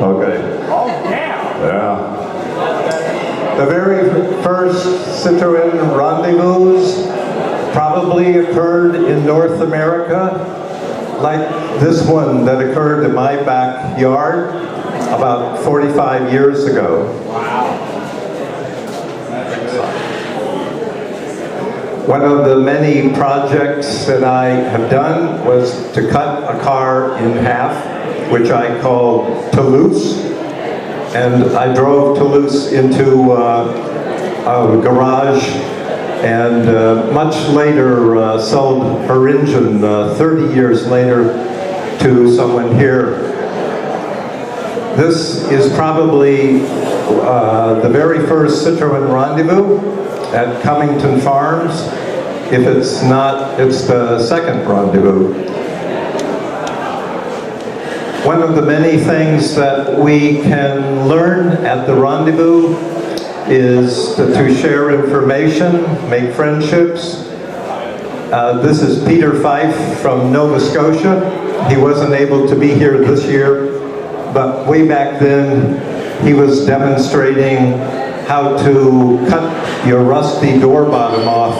Okay. Oh, yeah. Yeah. The very first Citroën Rendezvous probably occurred in North America, like this one that occurred in my backyard about 45 years ago. Wow. One of the many projects that I have done was to cut a car in half, which I call Toulouse. And I drove Toulouse into a garage and much later sold her engine 30 years later to someone here. This is probably the very first Citroën Rendezvous at Cummington Farms. If it's not, it's the second Rendezvous. One of the many things that we can learn at the Rendezvous is to share information, make friendships. This is Peter Fife from Nova Scotia. He wasn't able to be here this year, but way back then he was demonstrating how to cut your rusty door bottom off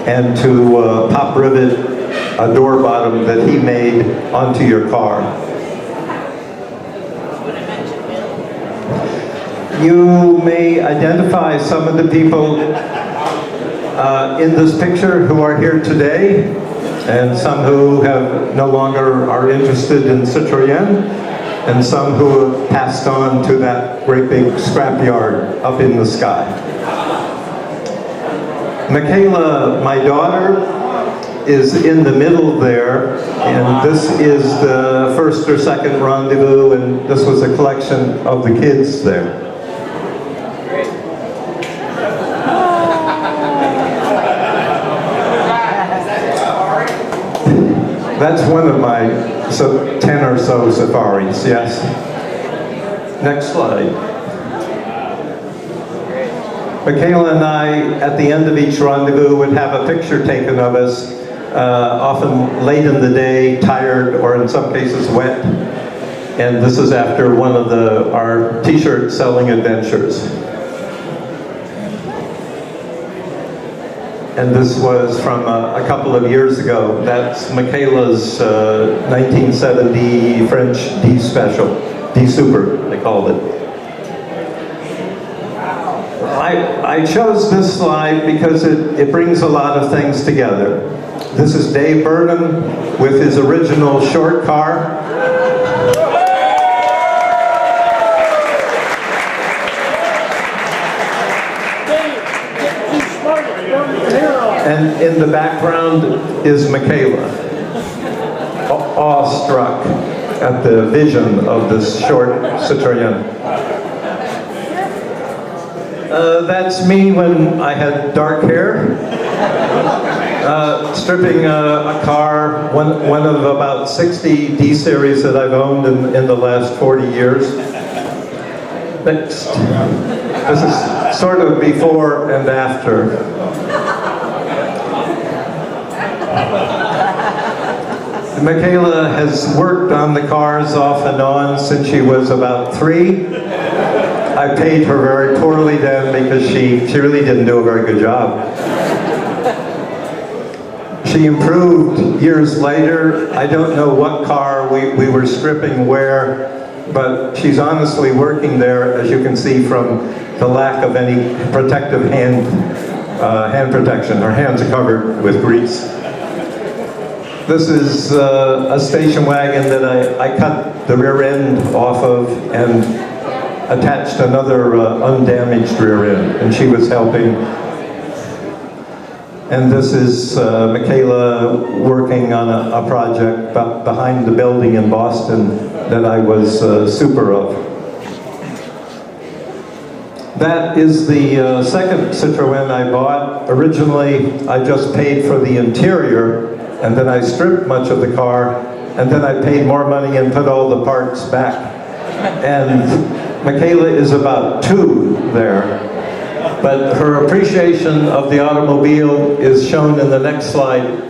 and to pop rivet a door bottom that he made onto your car. You may identify some of the people in this picture who are here today, and some who have no longer are interested in Citroën, and some who have passed on to that great big scrapyard up in the sky. Michaela, my daughter, is in the middle there, and this is the first or second Rendezvous, and this was a collection of the kids there. That's one of my 10 or so safaris, yes. Next slide. Michaela and I, at the end of each rendezvous, would have a picture taken of us, often late in the day, tired, or in some cases wet. And this is after one of our t-shirt selling adventures. And this was from a couple of years ago. That's Michaela's 1970 French D Special, D Super, they called it. I chose this slide because it brings a lot of things together. This is Dave Burnham with his original short car. And in the background is Michaela, awestruck at the vision of this short Citroën. That's me when I had dark hair, stripping a car, one of about 60 D series that I've owned in the last 40 years. Next. This is sort of before and after. Michaela has worked on the cars off and on since she was about 3. I paid her very poorly then because she really didn't do a very good job. She improved years later. I don't know what car we were stripping where, but she's honestly working there, as you can see from the lack of any protective hand protection. Her hands are covered with grease. This is a station wagon that I cut the rear end off of and attached another undamaged rear end, and she was helping. And this is Michaela working on a project behind the building in Boston that I was super of. That is the second Citroën I bought. Originally, I just paid for the interior, and then I stripped much of the car, and then I paid more money and put all the parts back. And Michaela is about 2 there, but her appreciation of the automobile is shown in the next slide.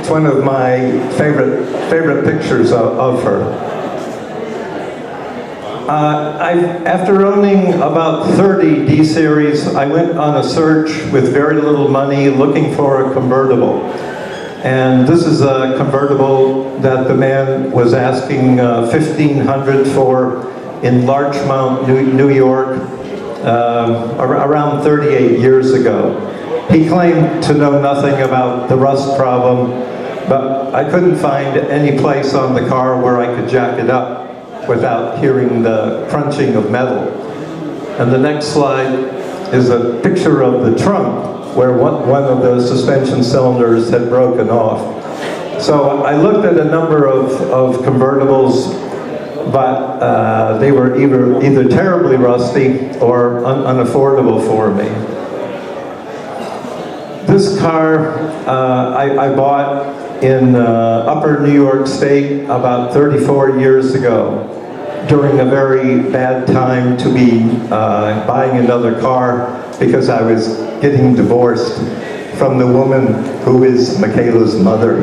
It's one of my favorite pictures of her. After owning about 30 D Series, I went on a search with very little money looking for a convertible. And this is a convertible that the man was asking $1,500 for in Larchmont, New York, around 38 years ago. He claimed to know nothing about the rust problem, but I couldn't find any place on the car where I could jack it up without hearing the crunching of metal. And the next slide is a picture of the trunk where one of the suspension cylinders had broken off. So I looked at a number of convertibles, but they were either terribly rusty or unaffordable for me. This car I bought in upper New York State about 34 years ago, during a very bad time to be buying another car because I was getting divorced from the woman who is Michaela's mother.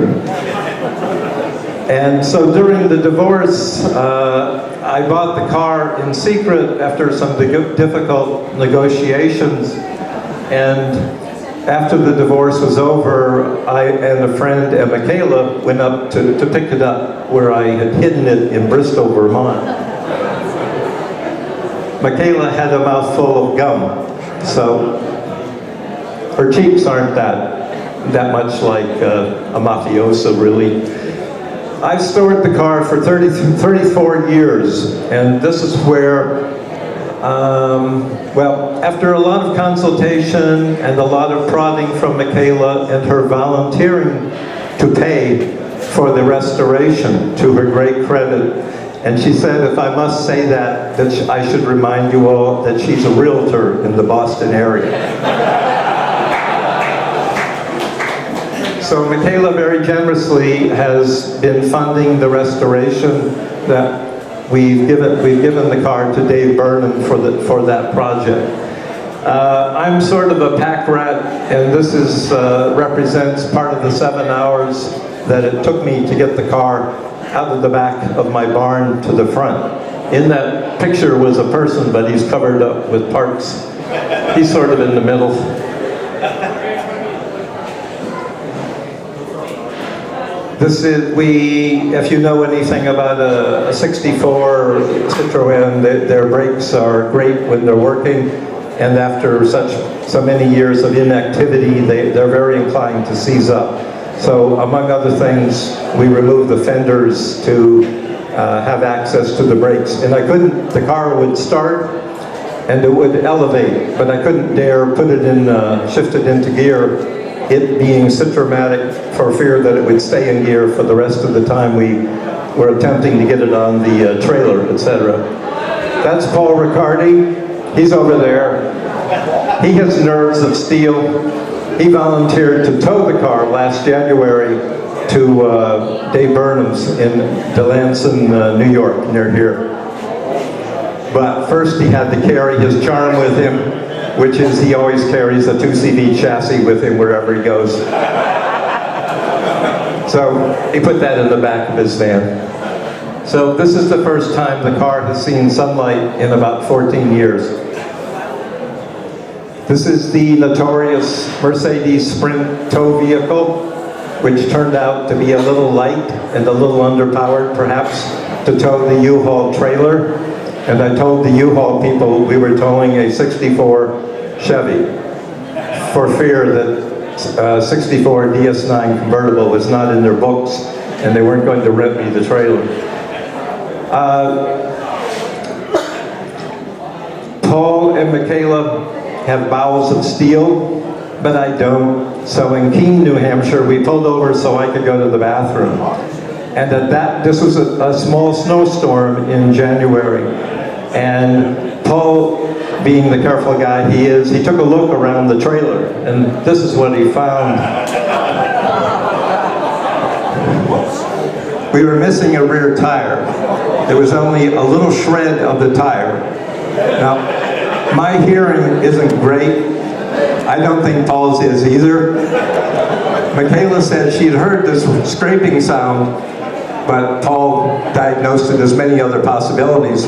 And so during the divorce, I bought the car in secret after some difficult negotiations. And after the divorce was over, I and a friend and Michaela went up to pick it up where I had hidden it in Bristol, Vermont. Michaela had a mouthful of gum, so her cheeks aren't that much like a mafioso, really. I've stored the car for 34 years, and this is where, well, after a lot of consultation and a lot of prodding from Michaela and her volunteering to pay for the restoration, to her great credit, and she said, if I must say that I should remind you all that she's a realtor in the Boston area. So Michaela very generously has been funding the restoration that we've given the car to Dave Burnham for that project. I'm sort of a pack rat, and this represents part of the 7 hours that it took me to get the car out of the back of my barn to the front. In that picture was a person, but he's covered up with parts. He's sort of in the middle. This is, if you know anything about a 64 Citroën, their brakes are great when they're working, and after so many years of inactivity, they're very inclined to seize up. So among other things, we removed the fenders to have access to the brakes. And the car would start and it would elevate, but I couldn't dare put it in, shift it into gear, it being Citromatic, for fear that it would stay in gear for the rest of the time we were attempting to get it on the trailer, etc. That's Paul Riccardi. He's over there. He has nerves of steel. He volunteered to tow the car last January to Dave Burnham's in Delancey, New York, near here. But first he had to carry his charm with him, which is he always carries a 2CV chassis with him wherever he goes. So he put that in the back of his van. So this is the first time the car has seen sunlight in about 14 years. This is the notorious Mercedes Sprint tow vehicle, which turned out to be a little light and a little underpowered, perhaps, to tow the U-Haul trailer. And I told the U-Haul people we were towing a 64 Chevy for fear that 64 DS9 convertible was not in their books and they weren't going to rent me the trailer. Paul and Michaela have bowels of steel, but I don't. So in Keene, New Hampshire, we pulled over so I could go to the bathroom. And this was a small snowstorm in January. And Paul, being the careful guy he is, he took a look around the trailer, and this is what he found. We were missing a rear tire. There was only a little shred of the tire. Now, my hearing isn't great. I don't think Paul's is either. Michaela said she'd heard this scraping sound, but Paul diagnosed it as many other possibilities.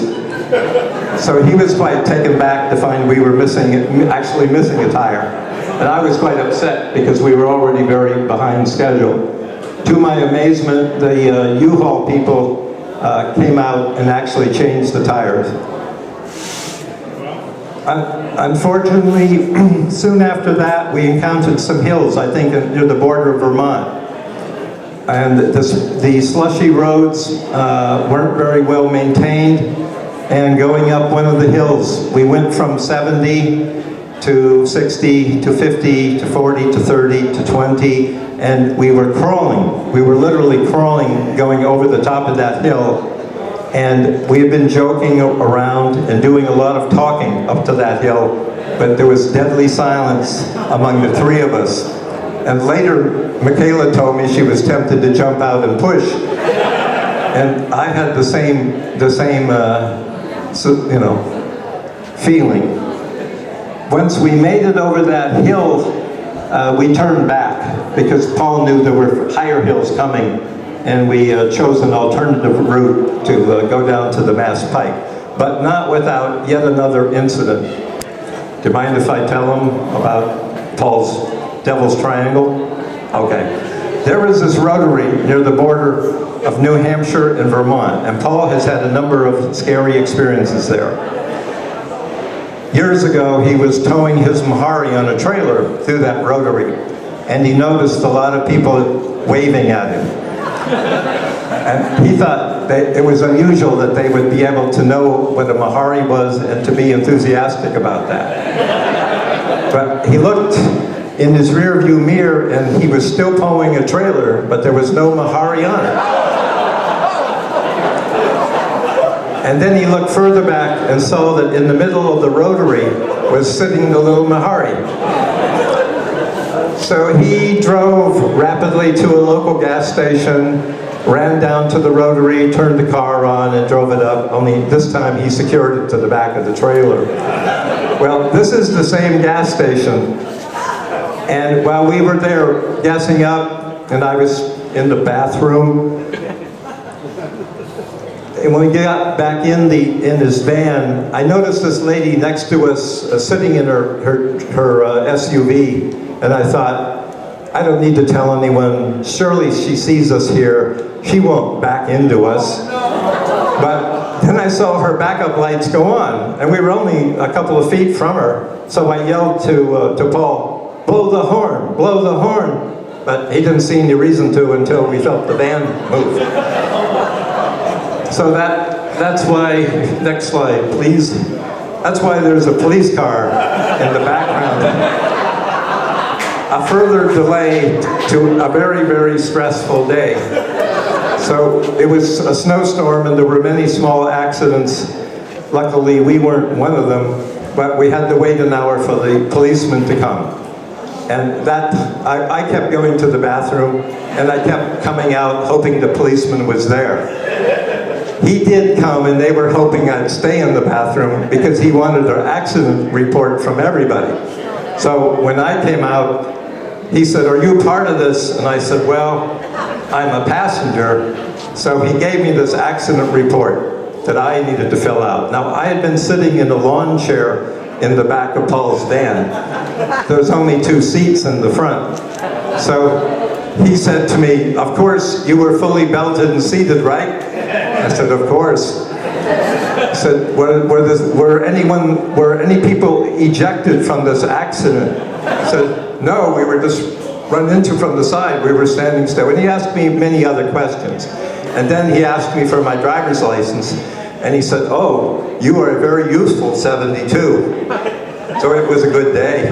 So he was quite taken back to find we were actually missing a tire. And I was quite upset because we were already very behind schedule. To my amazement, the U-Haul people came out and actually changed the tires. Unfortunately, soon after that, we encountered some hills, I think, near the border of Vermont. And the slushy roads weren't very well maintained. And going up one of the hills, we went from 70 to 60 to 50 to 40 to 30 to 20, and we were crawling. We were literally crawling going over the top of that hill. And we had been joking around and doing a lot of talking up to that hill, but there was deadly silence among the three of us. And later, Michaela told me she was tempted to jump out and push. And I had the same feeling. Once we made it over that hill, we turned back because Paul knew there were higher hills coming, and we chose an alternative route to go down to the Mass Pike, but not without yet another incident. Do you mind if I tell them about Paul's Devil's Triangle? Okay. There was this rotary near the border of New Hampshire and Vermont, and Paul has had a number of scary experiences there. Years ago, he was towing his Mahari on a trailer through that rotary, and he noticed a lot of people waving at him. And he thought that it was unusual that they would be able to know what a Mahari was and to be enthusiastic about that. But he looked in his rear view mirror and he was still towing a trailer, but there was no Mahari on it. And then he looked further back and saw that in the middle of the rotary was sitting the little Mahari. So he drove rapidly to a local gas station, ran down to the rotary, turned the car on, and drove it up, only this time he secured it to the back of the trailer. Well, this is the same gas station, and while we were there gassing up, and I was in the bathroom, and when we got back in his van, I noticed this lady next to us sitting in her SUV, and I thought, I don't need to tell anyone. Surely she sees us here. She won't back into us. But then I saw her backup lights go on, and we were only a couple of feet from her. So I yelled to Paul, blow the horn, blow the horn. But he didn't see any reason to until we felt the van move. So that's why, next slide, please. That's why there's a police car in the background. A further delay to a very, very stressful day. So it was a snowstorm and there were many small accidents. Luckily, we weren't one of them, but we had to wait an hour for the policeman to come. And that, I kept going to the bathroom and I kept coming out hoping the policeman was there. He did come and they were hoping I'd stay in the bathroom because he wanted an accident report from everybody. So when I came out, he said, are you part of this? And I said, well, I'm a passenger. So he gave me this accident report that I needed to fill out. Now, I had been sitting in a lawn chair in the back of Paul's van. There's only 2 seats in the front. So he said to me, of course, you were fully belted and seated, right? I said, of course. He said, were any people ejected from this accident? I said, no, we were just run into from the side. We were standing still. And he asked me many other questions. And then he asked me for my driver's license. And he said, oh, you are a very useful 72. So it was a good day.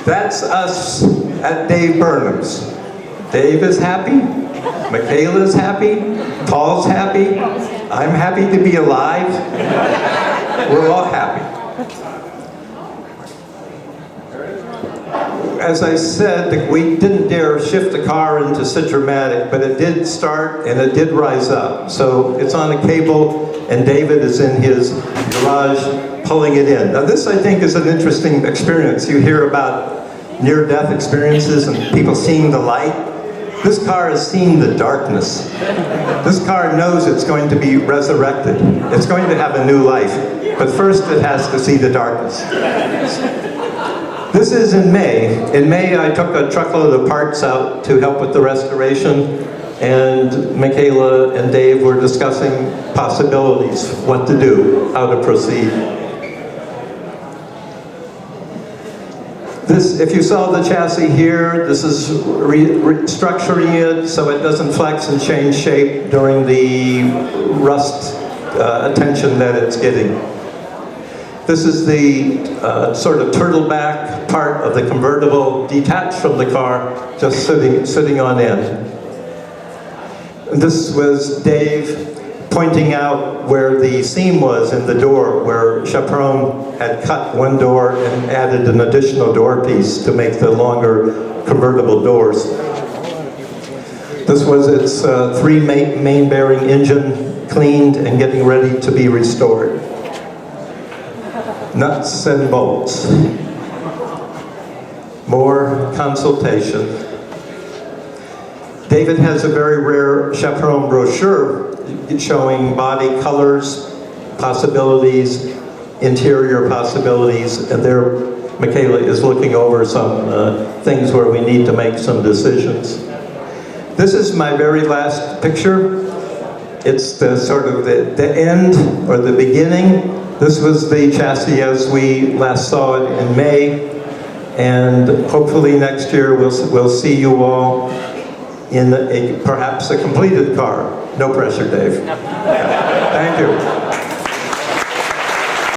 That's us at Dave Burnham's. Dave is happy, Michaela's happy, Paul's happy, I'm happy to be alive. We're all happy. As I said, we didn't dare shift the car into Citromatic, but it did start and it did rise up. So it's on a cable and David is in his garage pulling it in. Now this, I think, is an interesting experience. You hear about near-death experiences and people seeing the light. This car has seen the darkness. This car knows it's going to be resurrected. It's going to have a new life. But first it has to see the darkness. This is in May. In May, I took a truckload of parts out to help with the restoration, and Michaela and Dave were discussing possibilities, what to do, how to proceed. This, if you saw the chassis here, this is restructuring it so it doesn't flex and change shape during the rust attention that it's getting. This is the sort of turtleback part of the convertible, detached from the car, just sitting on end. This was Dave pointing out where the seam was in the door, where CITROEN had cut one door and added an additional door piece to make the longer convertible doors. This was its three main bearing engine cleaned and getting ready to be restored. Nuts and bolts. More consultation. David has a very rare CITROEN brochure showing body colors, possibilities, interior possibilities, and there Michaela is looking over some things where we need to make some decisions. This is my very last picture. It's the sort of the end or the beginning. This was the chassis as we last saw it in May, and hopefully next year we'll see you all in perhaps a completed car. No pressure, Dave. Thank you.